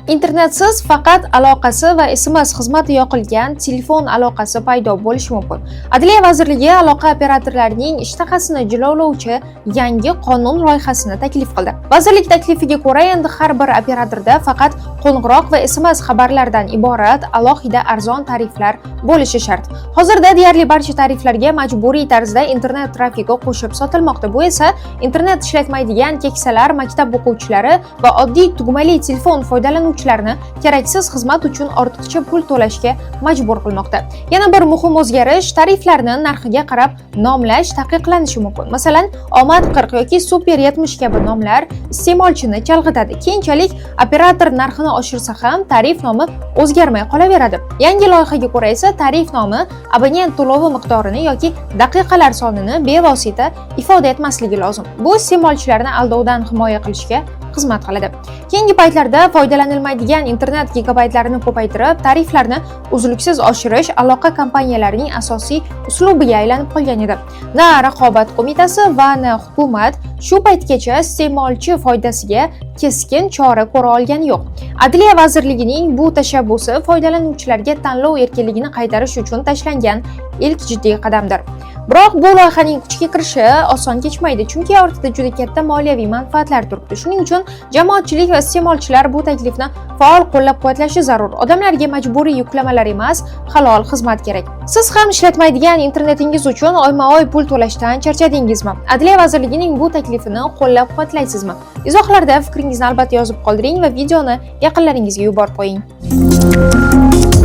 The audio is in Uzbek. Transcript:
Internetsiz faqat aloqasi va SMS xizmati yoqilgan telefon aloqasi paydo bo'lishi mumkin. Adliya vazirligi aloqa operatorlarining ishtahasini jilovlovchi yangi qonun loyihasini taklif qildi. Vazirlik taklifiga ko'ra, endi har bir operatorda faqat qo'ng'iroq va SMS xabarlardan iborat alohida arzon tariflar bo'lishi shart. Hozirda deyarli barcha tariflarga majburiy tarzda internet trafiki qo'shib sotilmoqda. Bu esa internet ishlatmaydigan keksalar, maktab o'quvchilari va oddiy tugmali telefon foydalanuvchilarini keraksiz xizmat uchun ortiqcha pul to'lashga majbur qilmoqda. Yana bir muhim o'zgarish, tariflarni narxiga qarab nomlash taqiqlanishi mumkin. Masalan, Omad 40 yoki Super 70 kabi nomlar iste'molchini chalg'itadi. Keyinchalik operator narxini oshirsa ham tarif nomi o'zgarmay qolaveradi. Yangi loyihaga ko'ra esa tarif nomi abonent to'lovi miqdorini yoki daqiqalar sonini bevosita ifoda etmasligi lozim. Bu iste'molchilarni aldovdan himoya qilishga xizmat qiladi. Keyingi paytlarda foydalanilmaydigan internet gigabaytlarini ko'paytirib, tariflarni uzluksiz oshirish aloqa kompaniyalarining asosiy uslubiga aylanib qolgan edi. Na raqobat qo'mitasi va na hukumat shu paytgacha iste'molchi foydasiga keskin chora ko'ra olgani yo'q. Adliya vazirligining bu tashabbusi foydalanuvchilarga tanlov erkinligini qaytarish uchun tashlangan ilk jiddiy qadamdir. Biroq bu loyihaning kuchga kirishi oson kechmaydi, chunki ortida juda katta moliyaviy manfaatlar turibdi. Shuning uchun jamoatchilik va iste'molchilar bu taklifni faol qo'llab-quvvatlashi zarur. Odamlarga majburiy yuklamalar emas, halol xizmat kerak. Siz ham ishlatmaydigan internetingiz uchun oyma-oy pul to'lashdan charchadingizmi? Adliya vazirligining bu taklifini qo'llab-quvvatlaysizmi? Izohlarda fikringizni albatta yozib qoldiring va videoni yaqinlaringizga yuborib qo'ying.